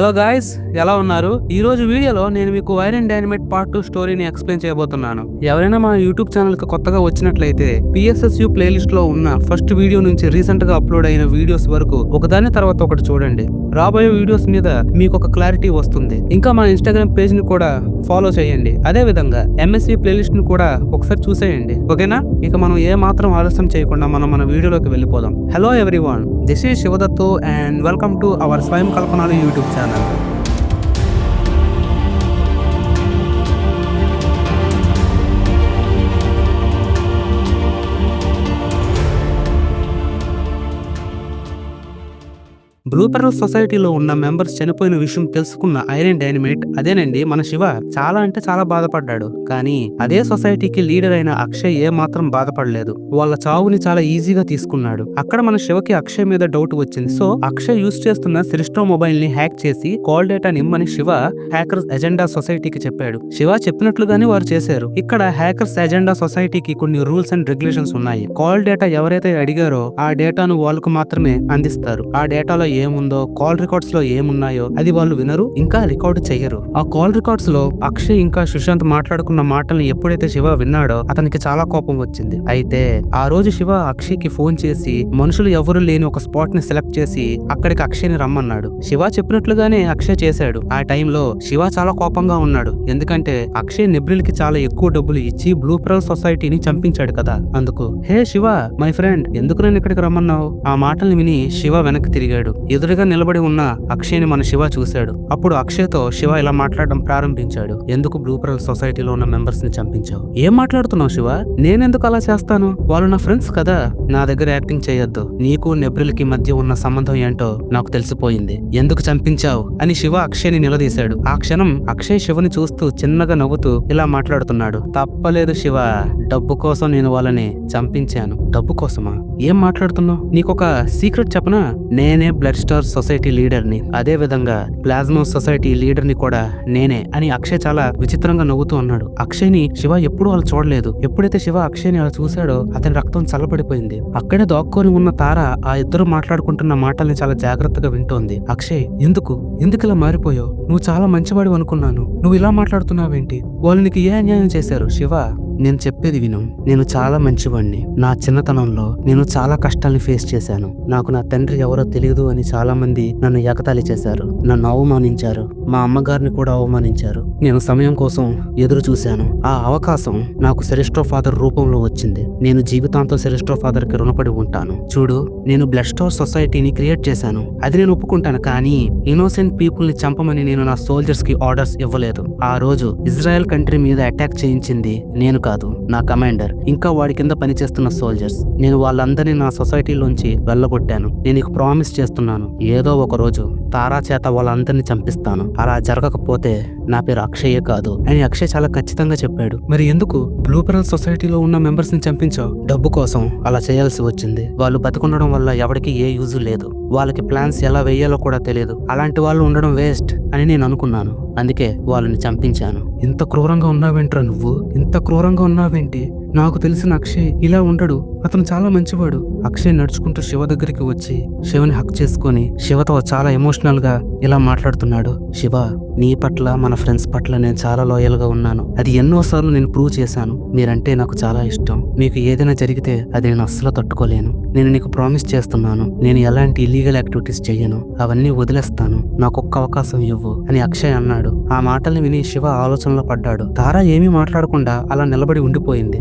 Hello guys, ఎలా ఉన్నారు? ఈ రోజు వీడియోలో నేను మీకు ఐరన్ డైనమైట్ పార్ట్ 2 స్టోరీని ఎక్స్ప్లెయిన్ చేయబోతున్నాను. ఎవరైనా మా యూట్యూబ్ ఛానల్ కి కొత్తగా వచ్చినట్లయితే PSSU ప్లేలిస్ట్ లో ఉన్న ఫస్ట్ వీడియో నుంచి రీసెంట్ గా అప్లోడ్ అయిన వీడియోస్ వరకు ఒకదాని తర్వాత ఒకటి చూడండి. రాబోయే వీడియోస్ మీద మీకు ఒక క్లారిటీ వస్తుంది. ఇంకా మా ఇన్స్టాగ్రామ్ పేజ్ ని కూడా ఫాలో చేయండి. అదే విధంగా MSV ప్లేలిస్ట్ ని కూడా ఒకసారి చూసేయండి. ఓకేనా? ఇక మనం ఏ మాత్రం ఆలస్యం చేయకుండా మన వీడియోలోకి వెళ్ళిపోదాం. Hello everyone, this is Shivadattu and welcome to our Swayam Kalpanalu YouTube channel. Blue Pearl సొసైటీలో ఉన్న మెంబర్స్ చనిపోయిన విషయం తెలుసుకున్న ఐరన్ డైనమైట్, అదేనండి మన శివ, చాలా అంటే చాలా బాధపడ్డాడు. కానీ అదే సొసైటీకి లీడర్ అయిన అక్షయ్ ఏ మాత్రం బాధపడలేదు. వాళ్ళ చావుని చాలా ఈజీగా తీసుకున్నాడు. అక్కడ మన శివకి అక్షయ్ మీద డౌట్ వచ్చింది. సో అక్షయ్ యూజ్ చేస్తున్న సిరిస్టో మొబైల్ ని హ్యాక్ చేసి కాల్ డేటా నిమ్మని శివ హ్యాకర్స్ ఎజెండా సొసైటీకి చెప్పాడు. శివ చెప్పినట్లుగానే వారు చేశారు. ఇక్కడ హ్యాకర్స్ ఎజెండా సొసైటీకి కొన్ని రూల్స్ అండ్ రెగ్యులేషన్స్ ఉన్నాయి. కాల్ డేటా ఎవరైతే అడిగారో ఆ డేటాను వాళ్ళకు మాత్రమే అందిస్తారు. ఆ డేటాలో ఏముందో, కాల్ రికార్డ్స్ లో ఏమున్నాయో అది వాళ్ళు వినరు, ఇంకా రికార్డు చెయ్యరు. ఆ కాల్ రికార్డ్స్ లో అక్షయ్ ఇంకా సుశాంత్ మాట్లాడుకున్న మాటల్ని ఎప్పుడైతే శివ విన్నాడో అతనికి చాలా కోపం వచ్చింది. అయితే ఆ రోజు శివ అక్షయ్ కి ఫోన్ చేసి మనుషులు ఎవరు లేని ఒక స్పాట్ ని సెలెక్ట్ చేసి అక్కడికి అక్షయ్ ని రమ్మన్నాడు. శివ చెప్పినట్లుగానే అక్షయ్ చేశాడు. ఆ టైంలో శివ చాలా కోపంగా ఉన్నాడు. ఎందుకంటే అక్షయ్ నెబ్రిల్ కి చాలా ఎక్కువ డబ్బులు ఇచ్చి బ్లూ పెరల్ సొసైటీని చంపించాడు కదా. అందుకు హే శివ, మై ఫ్రెండ్, ఎందుకు నేను ఇక్కడికి రమ్మన్నావు? ఆ మాటల్ని విని శివ వెనక్కి తిరిగాడు. ఎదురుగా నిలబడి ఉన్న అక్షయ్ని మన శివ చూశాడు. అప్పుడు అక్షయ్తో శివ ఇలా మాట్లాడడం ప్రారంభించాడు. ఎందుకు బ్లూ పెరల్ సొసైటీలో ఉన్న మెంబర్స్ ని చంపించావు? ఏం మాట్లాడుతున్నావు శివ? నేనెందుకు అలా చేస్తాను? వాళ్ళు నా ఫ్రెండ్స్ కదా. నా దగ్గర యాక్టింగ్ చేయొద్దు. నీకు నెబ్రిల్ కి మధ్య ఉన్న సంబంధం ఏంటో నాకు తెలిసిపోయింది. ఎందుకు చంపించావు అని శివ అక్షయ్ని నిలదీశాడు. ఆ క్షణం అక్షయ్ శివని చూస్తూ చిన్నగా నవ్వుతూ ఇలా మాట్లాడుతున్నాడు. తప్పలేదు శివ, డబ్బు కోసం నేను వాళ్ళని చంపించాను. డబ్బు కోసమా? ఏం మాట్లాడుతున్నావు? నీకొక సీక్రెట్ చెప్పనా? నేనే బ్లడ్ స్టార్ సొసైటీ లీడర్ ని, అదే విధంగా ప్లాస్మా సొసైటీ లీడర్ ని కూడా నేనే అని అక్షయ్ చాలా విచిత్రంగా నవ్వుతూ అన్నాడు. అక్షయ్ ని శివ ఎప్పుడూ అలా చూడలేదు. ఎప్పుడైతే శివ అక్షయ్ ని అలా చూశాడో అతని రక్తం చల్లబడిపోయింది. అక్కడే దాక్కొని ఉన్న తార ఆ ఇద్దరు మాట్లాడుకుంటున్న మాటల్ని చాలా జాగ్రత్తగా వింటోంది. అక్షయ్, ఎందుకు ఇలా మారిపోయావు? నువ్వు చాలా మంచివాడు అనుకున్నాను. నువ్వు ఇలా మాట్లాడుతున్నావేంటి? వాళ్ళు నీకు ఏ అన్యాయం చేశారు? శివ, నేను చెప్పేది విను. నేను చాలా మంచివాడిని. నా చిన్నతనంలో నేను చాలా కష్టాల్ని ఫేస్ చేశాను. నాకు నా తండ్రి ఎవరో తెలియదు అని చాలా మంది నన్ను ఎగతాళి చేశారు, నన్ను అవమానించారు, మా అమ్మగారిని కూడా అవమానించారు. నేను సమయం కోసం ఎదురు చూశాను. ఆ అవకాశం నాకు సెరెస్ట్రో ఫాదర్ రూపంలో వచ్చింది. నేను జీవితాంతం సెరెస్ట్రో ఫాదర్ కి రుణపడి ఉంటాను. చూడు, నేను బ్లడ్ స్టార్ సొసైటీని క్రియేట్ చేశాను, అది నేను ఒప్పుకుంటాను. కానీ ఇన్నోసెంట్ పీపుల్ ని చంపమని నేను నా సోల్జర్స్ కి ఆర్డర్స్ ఇవ్వలేదు. ఆ రోజు ఇజ్రాయెల్ కంట్రీ మీద అటాక్ చేయించింది నేను కాదు, నా కమాండర్, ఇంకా వాడి కింద పనిచేస్తున్న సోల్జర్స్. నేను వాళ్ళందరినీ నా సొసైటీలోంచి వెళ్ళగొట్టాను. నేను నీకు ప్రామిస్ చేస్తున్నాను, ఏదో ఒక రోజు తారా చేత వాళ్ళందరినీ చంపిస్తాను. అలా జరగకపోతే నా పేరు అక్షయే కాదు అని అక్షయ్ చాలా ఖచ్చితంగా చెప్పాడు. మరి ఎందుకు బ్లూ పెరల్ సొసైటీలో ఉన్న మెంబర్స్ ని చంపించావు? డబ్బు కోసం అలా చేయాల్సి వచ్చింది. వాళ్ళు బతుకుండడం వల్ల ఎవరికి ఏ యూజ్ లేదు. వాళ్ళకి ప్లాన్స్ ఎలా వేయాలో కూడా తెలియదు. అలాంటి వాళ్ళు ఉండడం వేస్ట్ అని నేను అనుకున్నాను. అందుకే వాళ్ళని చంపించాను. ఇంత క్రూరంగా ఉన్నావేంట్రా నువ్వు? ఇంత క్రూరంగా ఉన్నావేంటి? నాకు తెలిసిన అక్షయ్ ఇలా ఉండడు. అతను చాలా మంచివాడు. అక్షయ్ నడుచుకుంటూ శివ దగ్గరికి వచ్చి శివని హక్ చేసుకొని శివతో చాలా ఎమోషనల్ గా ఇలా మాట్లాడుతున్నాడు. శివ, నీ పట్ల, మన ఫ్రెండ్స్ పట్ల నేను చాలా లాయల్ గా ఉన్నాను. అది ఎన్నోసార్లు నేను ప్రూవ్ చేశాను. మీరంటే నాకు చాలా ఇష్టం. మీకు ఏదైనా జరిగితే అది నేను అస్సలు తట్టుకోలేను. నేను నీకు ప్రామిస్ చేస్తున్నాను, నేను ఎలాంటి ఇల్లీగల్ యాక్టివిటీస్ చెయ్యను. అవన్నీ వదిలేస్తాను. నాకొక్క అవకాశం ఇవ్వు అని అక్షయ్ అన్నాడు. ఆ మాటల్ని విని శివ ఆలోచనలో పడ్డాడు. తారా ఏమీ మాట్లాడకుండా అలా నిలబడి ఉండిపోయింది.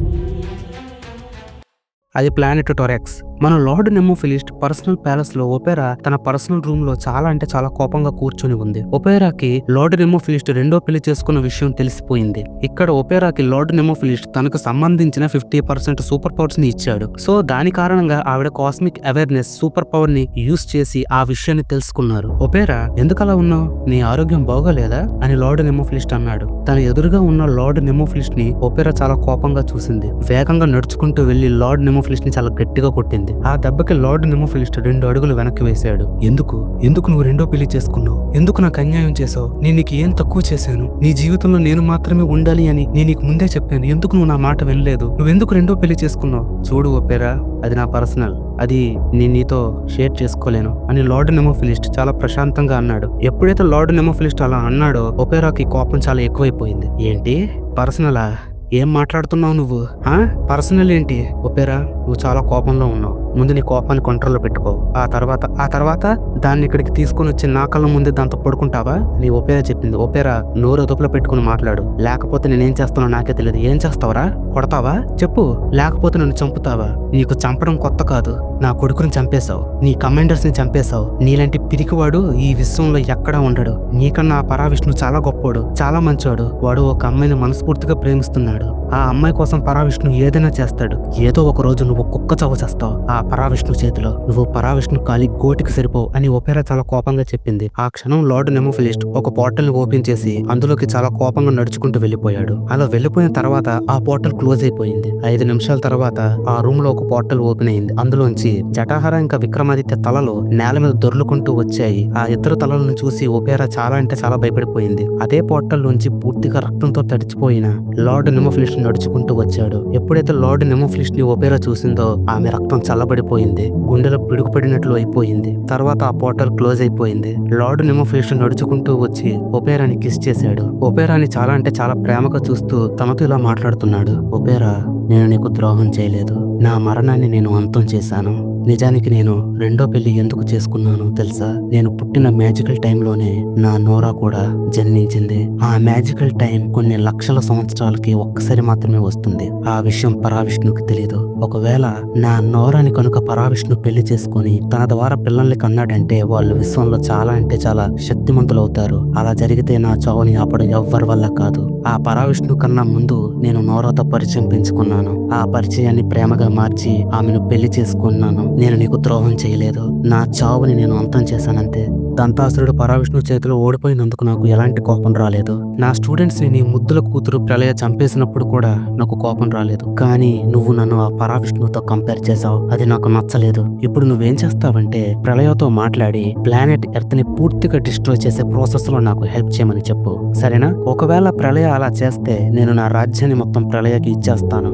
అది ప్లానెట్ టొరెక్స్. మన లార్డ్ నెమోఫిలిస్ట్ పర్సనల్ ప్యాలెస్ లో ఒపేరా తన పర్సనల్ రూమ్ లో చాలా అంటే చాలా కోపంగా కూర్చొని ఉంది. ఒపేరాకి లార్డ్ నెమోఫిలిస్ట్ రెండో పెళ్లి చేసుకున్న విషయం తెలిసిపోయింది. ఇక్కడ ఒపేరాకి లార్డ్ నెమోఫిలిస్ట్ తనకు సంబంధించిన 50% సూపర్ పవర్స్ ని ఇచ్చాడు. సో దాని కారణంగా ఆవిడ కాస్మిక్ అవేర్నెస్ సూపర్ పవర్ ని యూజ్ చేసి ఆ విషయాన్ని తెలుసుకున్నారు. ఒపేరా, ఎందుకు అలా ఉన్నావు? నీ ఆరోగ్యం బాగోలేదా అని లార్డ్ నెమోఫిలిస్ట్ అన్నాడు. తన ఎదురుగా ఉన్న లార్డ్ నెమోఫిలిస్ట్ ని ఒపేరా చాలా కోపంగా చూసింది. వేగంగా నడుచుకుంటూ వెళ్లి లార్డ్ నెమోఫిలిస్ట్ ని చాలా గట్టిగా కొట్టింది. ఆ దెబ్బకి లార్డ్ నెమోఫిలిస్ట్ 2 అడుగులు వెనక్కి వేశాడు. ఎందుకు నువ్వు రెండో పెళ్లి చేసుకున్నావు? ఎందుకు నాకు అన్యాయం చేసావు? నేను నీకు ఏం తక్కువ చేశాను? నీ జీవితంలో నేను మాత్రమే ఉండాలి అని నేను నీకు ముందే చెప్పాను. ఎందుకు నువ్వు నా మాట వినలేదు? నువ్వెందుకు రెండో పెళ్లి చేసుకున్నావు? చూడు ఒపేరా, అది నా పర్సనల్, అది నేను నీతో షేర్ చేసుకోలేను అని లార్డ్ నెమోఫిలిస్ట్ చాలా ప్రశాంతంగా అన్నాడు. ఎప్పుడైతే లార్డ్ నెమోఫిలిస్ట్ అలా అన్నాడో ఒపేరాకి కోపం చాలా ఎక్కువైపోయింది. ఏంటి పర్సనలా? ఏం మాట్లాడుతున్నావు నువ్వు? పర్సనల్ ఏంటి? ఒపేరా, నువ్వు చాలా కోపంలో ఉన్నావు. ముందు నీ కోపాన్ని కంట్రోల్లో పెట్టుకో. ఆ తర్వాత దాన్ని ఇక్కడికి తీసుకుని వచ్చి నా కళ్ళ ముందే దాంతో పడుకుంటావా? నీ ఒపేరా చెప్పింది. ఒపేరా, నోరు అదుపులో పెట్టుకుని మాట్లాడు, లేకపోతే నేనేం చేస్తానో నాకే తెలియదు. ఏం చేస్తావరా? కొడతావా? చెప్పు, లేకపోతే నన్ను చంపుతావా? నీకు చంపడం కొత్త కాదు. నా కొడుకుని చంపేశావు, నీ కమాండర్స్ ని చంపేశావు. నీలాంటి పిరికివాడు ఈ విశ్వంలో ఎక్కడా ఉండడు. నీకన్నా ఆ పరావిష్ణు చాలా గొప్పోడు, చాలా మంచోడు. వాడు ఒక అమ్మాయిని మనస్ఫూర్తిగా ప్రేమిస్తున్నాడు. ఆ అమ్మాయి కోసం పరావిష్ణు ఏదైనా చేస్తాడు. ఏదో ఒక రోజు నువ్వు కుక్క చావు చేస్తావు ఆ పరావిష్ణు చేతిలో. నువ్వు పరావిష్ణు కాలి గోటికి సరిపోవు అని ఒపేరా చాలా కోపంగా చెప్పింది. ఆ క్షణం లార్డ్ నెమోఫిలిస్ట్ ఒక పోర్టల్ ని ఓపెన్ చేసి అందులోకి చాలా కోపంగా నడుచుకుంటూ వెళ్ళిపోయాడు. అలా వెళ్ళిపోయిన తర్వాత ఆ పోర్టల్ క్లోజ్ అయిపోయింది. 5 నిమిషాల తర్వాత ఆ రూమ్ లో ఒక పోర్టల్ ఓపెన్ అయింది. అందులోంచి జటాహర ఇంకా విక్రమాదిత్య తలలు నేల మీద దొర్లుకుంటూ వచ్చాయి. ఆ ఇద్దరు తలలను చూసి ఒపేరా చాలా అంటే చాలా భయపడిపోయింది. అదే పోర్టల్ నుంచి పూర్తిగా రక్తంతో తడిచిపోయిన లార్డ్ నెమోఫిలిస్ట్ నడుచుకుంటూ వచ్చాడు. ఎప్పుడైతే లార్డ్ నెమోఫిలిస్ట్ ని ఒపేరా చూసిందో ఆమె రక్తం చల్లబడిపోయింది, గుండెలో పిడుగుపడినట్లు అయిపోయింది. తర్వాత ఆ పోర్టల్ క్లోజ్ అయిపోయింది. లార్డ్ నెమోఫిలిస్ట్ నడుచుకుంటూ వచ్చి ఒపేరాని కిస్ చేశాడు. ఒపేరాని చాలా అంటే చాలా ప్రేమగా చూస్తూ తనతో ఇలా మాట్లాడుతున్నాడు. ఒపేరా, నేను నీకు ద్రోహం చేయలేదు. నా మరణాన్ని నేను అంతం చేశాను. నిజానికి నేను రెండో పెళ్లి ఎందుకు చేసుకున్నానో తెలుసా? నేను పుట్టిన మ్యాజికల్ టైంలోనే నా నోరా కూడా జన్మించింది. ఆ మ్యాజికల్ టైం కొన్ని లక్షల సంవత్సరాలకి ఒక్కసారి మాత్రమే వస్తుంది. ఆ విషయం పరావిష్ణుకి తెలియదు. ఒకవేళ నా నోరాని కనుక పరావిష్ణు పెళ్లి చేసుకుని తన ద్వారా పిల్లల్ని కన్నాడంటే వాళ్ళు విశ్వంలో చాలా అంటే చాలా శక్తిమంతులు అవుతారు. అలా జరిగితే నా చావుని ఆపడం ఎవ్వరి వల్ల కాదు. ఆ పరావిష్ణు కన్నా ముందు నేను నోరాతో పరిచయం పెంచుకున్నాను. ఆ పరిచయాన్ని ప్రేమగా మార్చి ఆమెను పెళ్లి చేసుకున్నాను. నేను నీకు ద్రోహం చేయలేదు. నా చావుని నేను అంతం చేశానంతే. దంతాసురుడు పరావిష్ణు చేతిలో ఓడిపోయినందుకు నాకు ఎలాంటి కోపం రాలేదు. నా స్టూడెంట్స్ ని నీ ముద్దుల కూతురు ప్రళయ చంపేసినప్పుడు కూడా నాకు కోపం రాలేదు. కానీ నువ్వు నన్ను ఆ పరావిష్ణుతో కంపేర్ చేసావు. అది నాకు నచ్చలేదు. ఇప్పుడు నువ్వేం చేస్తావంటే ప్రళయతో మాట్లాడి ప్లానెట్ ఎర్త్ ని పూర్తిగా డిస్ట్రాయ్ చేసే ప్రాసెస్ లో నాకు హెల్ప్ చేయమని చెప్పు, సరేనా? ఒకవేళ ప్రళయ అలా చేస్తే నేను నా రాజ్యాన్ని మొత్తం ప్రళయకి ఇచ్చేస్తాను.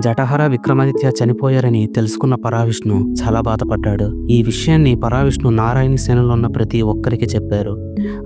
జటాహర విక్రమాదిత్య చనిపోయారని తెలుసుకున్న పరావిష్ణు చాలా బాధపడ్డాడు. ఈ విషయాన్ని పరావిష్ణు నారాయణి సేనలో ఉన్న ప్రతి ఒక్కరికి చెప్పారు.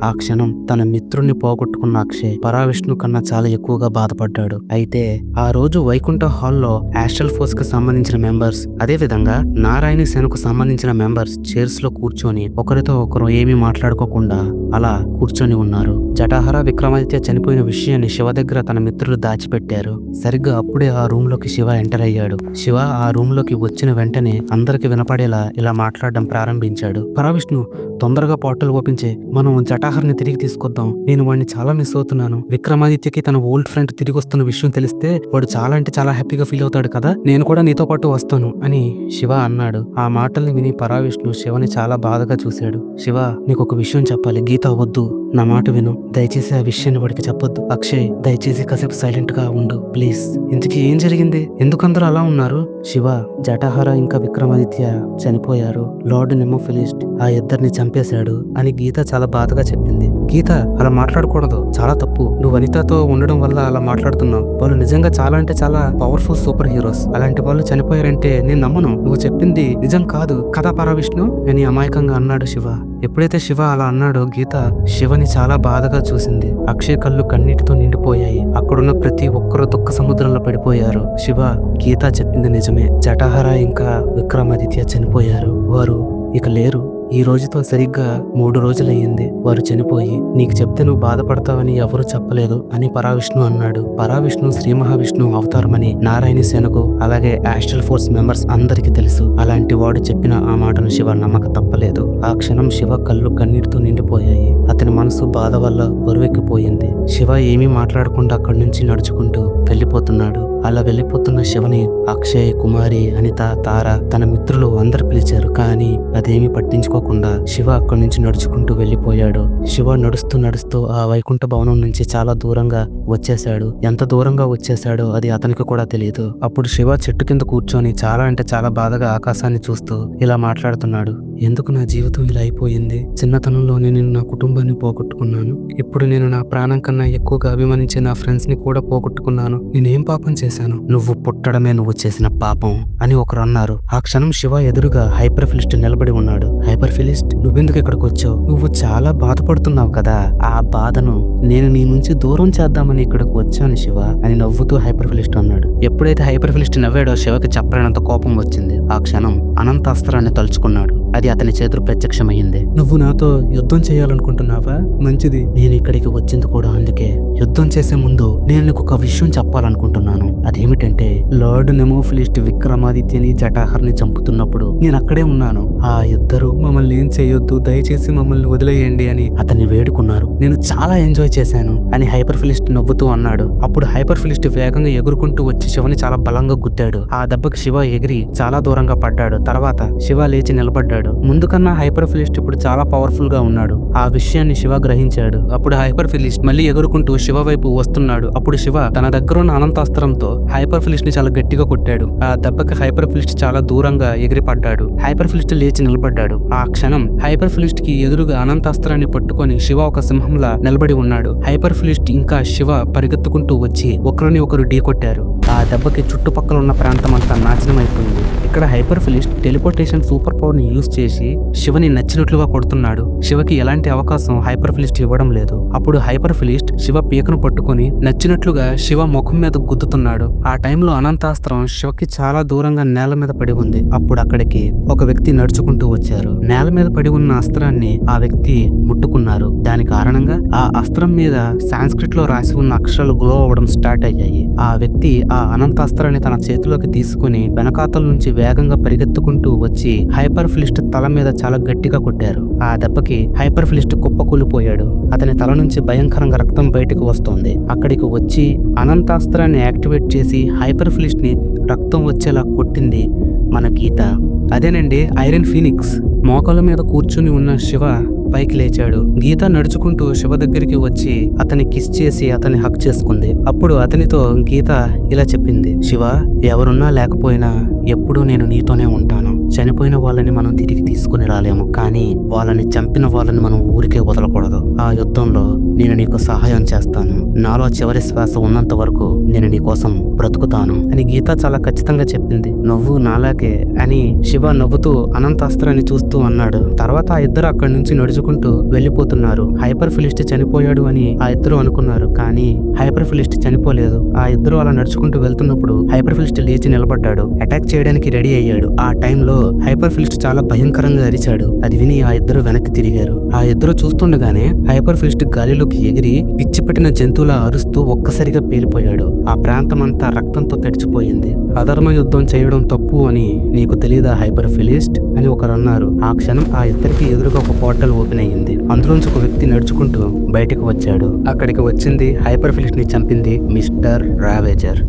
ఆ క్షణం తన మిత్రుణ్ణి పోగొట్టుకున్న అక్షయ్ పరావిష్ణు కన్నా చాలా ఎక్కువగా బాధపడ్డాడు. అయితే ఆ రోజు వైకుంఠ హాల్లో యాస్ట్రల్ ఫోర్స్ కి సంబంధించిన మెంబర్స్, అదే విధంగా నారాయణి సేనకు సంబంధించిన మెంబర్స్ చైర్స్ లో కూర్చొని ఒకరితో ఒకరు ఏమీ మాట్లాడుకోకుండా అలా కూర్చొని ఉన్నారు. జటాహర విక్రమాదిత్య చనిపోయిన విషయాన్ని శివ దగ్గర తన మిత్రులు దాచిపెట్టారు. సరిగ్గా అప్పుడే ఆ రూమ్ లోకి శివ ఎంటర్ అయ్యాడు. శివ ఆ రూమ్ లోకి వచ్చిన వెంటనే అందరికి వినపడేలా ఇలా మాట్లాడడం ప్రారంభించాడు. పరావిష్ణు, తొందరగా పోర్టల్ ఓపెన్ చేయి. మనం జటాహర్ని తిరిగి తీసుకొద్దాం. నేను వాడిని చాలా మిస్ అవుతున్నాను. విక్రమాదిత్యకి తన ఓల్డ్ ఫ్రెండ్ తిరిగి వస్తున్న విషయం తెలిస్తే వాడు చాలా అంటే చాలా హ్యాపీగా ఫీల్ అవుతాడు కదా. నేను కూడా నీతో పాటు వస్తాను అని శివ అన్నాడు. ఆ మాటల్ని విని పరావిష్ణు శివని చాలా బాధగా చూశాడు. శివ, నీకు ఒక విషయం చెప్పాలి. గీత వద్దు, నా మాట విను. దయచేసి ఆ విషయాన్ని వాడికి చెప్పొద్దు. అక్షయ్, దయచేసి కాసేపు సైలెంట్ గా ఉండు ప్లీజ్. ఇంతకీ ఏం జరిగింది? ఎందుకందరూ అలా ఉన్నారు? శివ, జటాహర ఇంకా విక్రమాదిత్య చనిపోయారు. లార్డ్ నెమోఫిలిస్ట్ ఆ ఇద్దరిని చంపేశాడు అని గీత చాలా బాధగా చెప్పింది. గీత, అలా మాట్లాడకూడదు, చాలా తప్పు. నువ్వు వనితతో ఉండడం వల్ల అలా మాట్లాడుతున్నావు. వాళ్ళు నిజంగా చాలా అంటే చాలా పవర్ఫుల్ సూపర్ హీరోస్. అలాంటి వాళ్ళు చనిపోయారంటే నేను నమ్మను. నువ్వు చెప్పింది నిజం కాదు కదా పరావిష్ణు అని అమాయకంగా అన్నాడు శివ. ఎప్పుడైతే శివ అలా అన్నాడో గీత శివని చాలా బాధగా చూసింది. అక్షయ్ కళ్ళు కన్నీటితో నిండిపోయాయి. అక్కడున్న ప్రతి ఒక్కరూ దుఃఖ సముద్రంలో పడిపోయారు. శివ, గీత చెప్పింది నిజమే. జటాహర ఇంకా విక్రమాదిత్య చనిపోయారు. వారు ఇక లేరు. ఈ రోజుతో సరిగ్గా 3 రోజులయ్యింది వారు చనిపోయి. నీకు చెప్తే నువ్వు బాధపడతావని ఎవరూ చెప్పలేదు అని పరావిష్ణు అన్నాడు. పరావిష్ణు శ్రీ మహావిష్ణు అవతారమని నారాయణి సేనకు అలాగే యాస్ట్రల్ ఫోర్స్ మెంబర్స్ అందరికీ తెలుసు. అలాంటి వాడు చెప్పిన ఆ మాటను శివ నమ్మక తప్పలేదు. ఆ క్షణం శివ కళ్ళు కన్నీటితో నిండిపోయాయి. అతని మనసు బాధ వల్ల బరువెక్కిపోయింది. శివ ఏమీ మాట్లాడకుండా అక్కడి నుంచి నడుచుకుంటూ వెళ్ళిపోతున్నాడు. అలా వెళ్ళిపోతున్న శివని అక్షయ్, కుమారి, అనిత, తార, తన మిత్రులు అందరు పిలిచారు. కానీ అదేమీ పట్టించుకోకుండా శివ అక్కడి నుంచి నడుచుకుంటూ వెళ్ళిపోయాడు. శివ నడుస్తూ నడుస్తూ ఆ వైకుంఠ భవనం నుంచి చాలా దూరంగా వచ్చేశాడు. ఎంత దూరంగా వచ్చేశాడో అది అతనికి కూడా తెలియదు. అప్పుడు శివ చెట్టు కింద కూర్చొని చాలా అంటే చాలా బాధగా ఆకాశాన్ని చూస్తూ ఇలా మాట్లాడుతున్నాడు. ఎందుకు నా జీవితం ఇలా అయిపోయింది? చిన్నతనంలో నేను నా కుటుంబాన్ని పోగొట్టుకున్నాను. ఇప్పుడు నేను నా ప్రాణం కన్నా ఎక్కువగా అభిమానించే నా ఫ్రెండ్స్ ని కూడా పోగొట్టుకున్నాను. నేనేం పాపం చేశాను? నువ్వు పుట్టడమే నువ్వు చేసిన పాపం అని ఒకరు అన్నారు. ఆ క్షణం శివ ఎదురుగా హైపర్ ఫిలిస్ట్ నిలబడి ఉన్నాడు. హైపర్ ఫిలిస్ట్, నువ్వెందుకు ఇక్కడికి వచ్చావు? నువ్వు చాలా బాధపడుతున్నావు కదా, ఆ బాధను నేను నీ నుంచి దూరం చేద్దామని ఇక్కడికి వచ్చాను శివ అని నవ్వుతూ హైపర్ ఫిలిస్ట్ అన్నాడు. ఎప్పుడైతే హైపర్ ఫిలిస్ట్ నవ్వాడో శివకి చెప్పలేనంత కోపం వచ్చింది. ఆ క్షణం అనంత అస్త్రాన్ని తలుచుకున్నాడు. అది అతని చేతులు ప్రత్యక్షమైంది. నువ్వు నాతో యుద్ధం చేయాలనుకుంటున్నావా? మంచిది. నేను ఇక్కడికి వచ్చింది కూడా అందుకే. యుద్ధం చేసే ముందు నేను నీకు ఒక విషయం చెప్పాలనుకుంటున్నాను. అదేమిటంటే లార్డ్ నెమోఫిలిస్ట్ విక్రమాదిత్యని జటాహర్ని చంపుతున్నప్పుడు నేను అక్కడే ఉన్నాను. ఆ ఇద్దరు మమ్మల్ని ఏం చేయొద్దు, దయచేసి మమ్మల్ని వదిలేయండి అని అతన్ని వేడుకున్నారు. నేను చాలా ఎంజాయ్ చేశాను అని హైపర్ ఫిలిస్ట్ నవ్వుతూ అన్నాడు. అప్పుడు హైపర్ ఫిలిస్ట్ వేగంగా ఎగురుకుంటూ వచ్చి శివని చాలా బలంగా గుద్దాడు. ఆ దెబ్బకి శివ ఎగిరి చాలా దూరంగా పడ్డాడు. తర్వాత శివ లేచి నిలబడ్డాడు. ముందు కన్నా హైపర్ ఫిలిస్ట్ ఇప్పుడు చాలా పవర్ఫుల్ గా ఉన్నాడు. ఆ విషయాన్ని శివ గ్రహించాడు. అప్పుడు హైపర్ ఫిలిస్ట్ మళ్ళీ ఎగురుకుంటూ శివ వైపు వస్తున్నాడు. అప్పుడు శివ తన దగ్గరున్న అనంతాస్త్రంతో హైపర్ ఫిలిస్ట్ ని చాలా గట్టిగా కొట్టాడు. ఆ దెబ్బకి హైపర్ ఫిలిస్ట్ చాలా దూరంగా ఎగిరి పడ్డాడు. హైపర్ ఫిలిస్ట్ లేచి నిలబడ్డాడు. ఆ క్షణం హైపర్ ఫిలిస్ట్ కి ఎదురుగా అనంతాస్త్రాన్ని పట్టుకొని శివ ఒక సింహంలా నిలబడి ఉన్నాడు. హైపర్ ఫిలిస్ట్ ఇంకా శివ పరిగెత్తుకుంటూ వచ్చి ఒకరిని ఒకరు ఢీకొట్టారు. ఆ దెబ్బకి చుట్టుపక్కల ఉన్న ప్రాంతం అంతా నాశనం అయిపోయింది. ఇక్కడ హైపర్ ఫిలిస్ట్ టెలిపోర్టేషన్ సూపర్ పవర్ ని యూజ్ చేసి శివని నచ్చినట్లుగా కొడుతున్నాడు. శివకి ఎలాంటి అవకాశం హైపర్ ఫిలిస్ట్ ఇవ్వడం లేదు. అప్పుడు హైపర్ ఫిలిస్ట్ శివ పీకను పట్టుకొని నచ్చినట్లుగా శివ ముఖం మీద గుద్దుతున్నాడు. ఆ టైంలో అనంతాస్త్రం శివకి చాలా దూరంగా నేల మీద పడి ఉంది. అప్పుడు అక్కడికి ఒక వ్యక్తి నడుచుకుంటూ వచ్చారు. నేల మీద పడి ఉన్న అస్త్రాన్ని ఆ వ్యక్తి ముట్టుకున్నారు. దాని కారణంగా ఆ అస్త్రం మీద సాంస్క్రిట్ లో రాసి ఉన్న అక్షరాలు గ్లో అవ్వడం స్టార్ట్ అయ్యాయి. ఆ వ్యక్తి ఆ అనంతాస్త్రాన్ని తన చేతిలోకి తీసుకుని వెనకాతల నుంచి వేగంగా పరిగెత్తుకుంటూ వచ్చి హైపర్ ఫిలిస్ట్ తల మీద చాలా గట్టిగా కొట్టారు. ఆ దెబ్బకి హైపర్ ఫిలిస్ట్ కుప్పకూలిపోయాడు. అతని తల నుంచి భయంకరంగా రక్తం బయటకు వస్తోంది. అక్కడికి వచ్చి అనంతాస్త్రాన్ని యాక్టివేట్ చేసి హైపర్ ఫిలిస్ట్ ని రక్తం వచ్చేలా కొట్టింది మన గీత. అదేనండి ఐరన్ ఫీనిక్స్. మోకాళ్ళ మీద కూర్చుని ఉన్న శివ పైకి లేచాడు. గీత నడుచుకుంటూ శివ దగ్గరికి వచ్చి అతని కిస్ చేసి అతన్ని హక్ చేసుకుంది. అప్పుడు అతనితో గీత ఇలా చెప్పింది, శివ, ఎవరున్నా లేకపోయినా ఎప్పుడూ నేను నీతోనే ఉంటాను. చనిపోయిన వాళ్ళని మనం తిరిగి తీసుకుని రాలేము, కానీ వాళ్ళని చంపిన వాళ్ళని మనం ఊరికే వదలకూడదు. ఆ యుద్ధంలో నేను నీకు సహాయం చేస్తాను. నాలో చివరి శ్వాస ఉన్నంత వరకు నేను నీ కోసం బ్రతుకుతాను అని గీత చాలా ఖచ్చితంగా చెప్పింది. నువ్వు నాలాగే అని శివ నవ్వుతూ అనంతాస్త్రాన్ని చూస్తూ అన్నాడు. తర్వాత ఆ ఇద్దరు అక్కడి నుంచి నడుచుకుంటూ వెళ్ళిపోతున్నారు. హైపర్ ఫిలిస్ట్ చనిపోయాడు అని ఆ ఇద్దరు అనుకున్నారు, కానీ హైపర్ ఫిలిస్ట్ చనిపోలేదు. ఆ ఇద్దరు అలా నడుచుకుంటూ వెళ్తున్నప్పుడు హైపర్ ఫిలిస్ట్ లేచి నిలబడ్డాడు. అటాక్ చేయడానికి రెడీ అయ్యాడు. ఆ టైంలో హైపర్ ఫిలిస్ట్ చాలా భయంకరంగా అరిచాడు. అది విని ఆ ఇద్దరు వెనక్కి తిరిగారు. ఆ ఇద్దరు చూస్తుండగానే హైపర్ ఫిలిస్ట్ గాలిలోకి ఎగిరి పిచ్చి పెట్టిన జంతువులా అరుస్తూ ఒక్కసారిగా పేలిపోయాడు. ఆ ప్రాంతం అంతా రక్తంతో తడిచిపోయింది. అధర్మ యుద్ధం చేయడం తప్పు అని నీకు తెలీదా హైపర్ ఫిలిస్ట్ అని ఒకరు అన్నారు. ఆ క్షణం ఆ ఇద్దరికి ఎదురుగా ఒక పోర్టల్ ఓపెన్ అయ్యింది. అందులోంచి ఒక వ్యక్తి నడుచుకుంటూ బయటకు వచ్చాడు. అక్కడికి వచ్చింది హైపర్ ఫిలిస్ట్ ని చంపింది మిస్టర్ రావేజర్.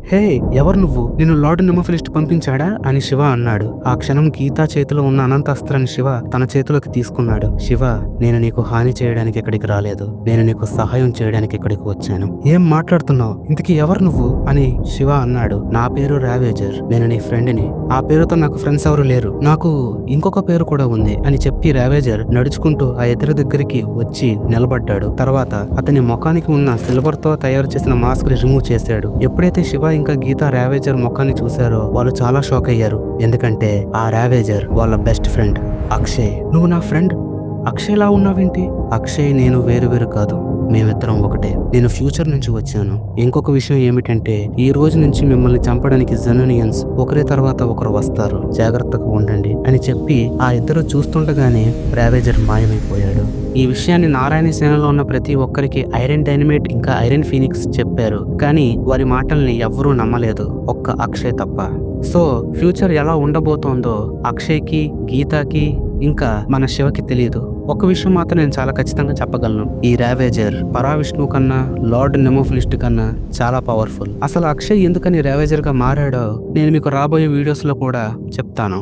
హే, ఎవరు నువ్వు? నేను లార్డ్ నెమోఫిలిస్ట్ పంపించాడా అని శివ అన్నాడు. ఆ క్షణం గీతా చేతిలో ఉన్న అనంత అస్త్రాన్ని శివ తన చేతిలోకి తీసుకున్నాడు. శివ, నేను నీకు హాని చేయడానికి ఇక్కడికి రాలేదు. నేను నీకు సహాయం చేయడానికి ఇక్కడికి వచ్చాను. ఏం మాట్లాడుతున్నావు? ఇంతకీ ఎవరు నువ్వు అని శివ అన్నాడు. నా పేరు రావేజర్. నేను నీ ఫ్రెండ్ని. ఆ పేరుతో నాకు ఫ్రెండ్స్ ఎవరు లేరు. నాకు ఇంకొక పేరు కూడా ఉంది అని చెప్పి రావేజర్ నడుచుకుంటూ ఆ ఇద్దరి దగ్గరికి వచ్చి నిలబడ్డాడు. తర్వాత అతని ముఖానికి ఉన్న సిల్వర్ తో తయారు చేసిన మాస్క్ ని రిమూవ్ చేశాడు. ఎప్పుడైతే శివ ఇంకా గీత రావేజర్ ముఖాన్ని చూశారో వాళ్ళు చాలా షాక్ అయ్యారు. ఎందుకంటే ఆ రావేజర్ వాళ్ళ బెస్ట్ ఫ్రెండ్ అక్షయ్. నువ్వు నా ఫ్రెండ్ అక్షయ్ లా ఉన్నావేంటి? అక్షయ్ నేను వేరు కాదు, మేమిద్దరం ఒకటే. నేను ఫ్యూచర్ నుంచి వచ్చాను. ఇంకొక విషయం ఏమిటంటే ఈ రోజు నుంచి మిమ్మల్ని చంపడానికి జెనోనియన్స్ ఒకరి తర్వాత ఒకరు వస్తారు, జాగ్రత్తగా ఉండండి అని చెప్పి ఆ ఇద్దరు చూస్తుండగానే రావేజర్ మాయమైపోయాడు. ఈ విషయాన్ని నారాయణ సేనలో ఉన్న ప్రతి ఒక్కరికి ఐరన్ డైనమైట్ ఇంకా ఐరన్ ఫీనిక్స్ చెప్పారు, కానీ వారి మాటల్ని ఎవ్వరూ నమ్మలేదు, ఒక్క అక్షయ్ తప్ప. సో ఫ్యూచర్ ఎలా ఉండబోతోందో అక్షయ్కి, గీతాకి ఇంకా మన శివకి తెలియదు. ఒక విషయం మాత్రం నేను చాలా ఖచ్చితంగా చెప్పగలను. ఈ రావేజర్ పరావిష్ణువు కన్నా, లార్డ్ నెమోఫిలిస్ట్ కన్నా చాలా పవర్ఫుల్. అసలు అక్షయ్ ఎందుకని రావేజర్ గా మారాడో నేను మీకు రాబోయే వీడియోస్ లో కూడా చెప్తాను.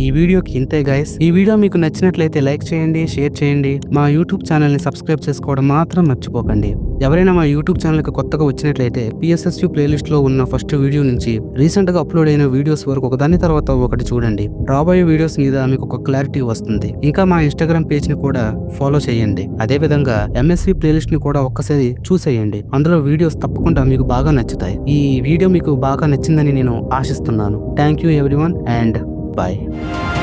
ఈ వీడియోకి ఇంతే గైస్. ఈ వీడియో మీకు నచ్చినట్లయితే లైక్ చేయండి, షేర్ చేయండి. మా యూట్యూబ్ ఛానల్ ని సబ్స్క్రైబ్ చేసుకోవడం మాత్రం మర్చిపోకండి. ఎవరైనా మా యూట్యూబ్ ఛానల్ కి కొత్తగా వచ్చినట్లయితే PSSU ప్లేలిస్ట్ లో ఉన్న ఫస్ట్ వీడియో నుంచి రీసెంట్ గా అప్లోడ్ అయిన వీడియోస్ వరకు ఒకదాని తర్వాత ఒకటి చూడండి. రాబోయే వీడియోస్ మీద మీకు ఒక క్లారిటీ వస్తుంది. ఇంకా మా ఇన్స్టాగ్రామ్ పేజ్ ని కూడా ఫాలో చేయండి. అదే విధంగా MSV ప్లేలిస్ట్ ని కూడా ఒక్కసారి చూసేయండి. అందులో వీడియోస్ తప్పకుండా మీకు బాగా నచ్చుతాయి. ఈ వీడియో మీకు బాగా నచ్చిందని నేను ఆశిస్తున్నాను. Thank you everyone and bye.